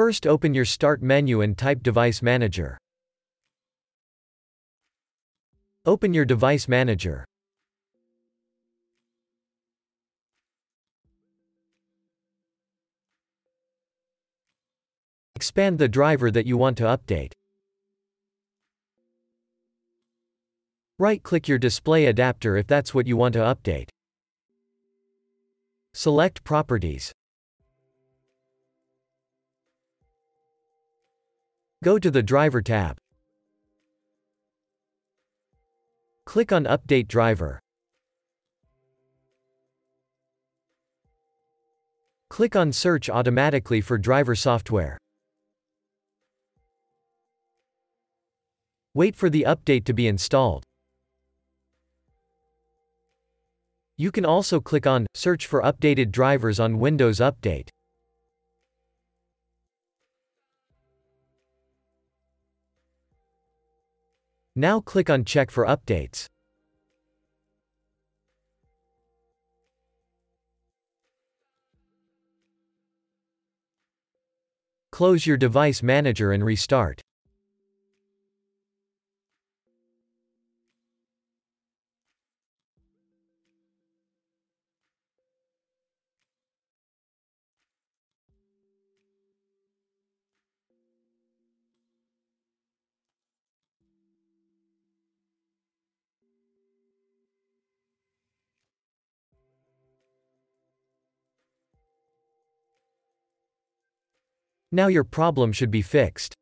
First, open your Start menu and type Device Manager. Open your Device Manager. Expand the driver that you want to update. Right-click your display adapter if that's what you want to update. Select Properties. Go to the Driver tab. Click on Update Driver. Click on Search automatically for driver software. Wait for the update to be installed. You can also click on Search for updated drivers on Windows Update. Now click on Check for updates. Close your Device Manager and restart. Now your problem should be fixed.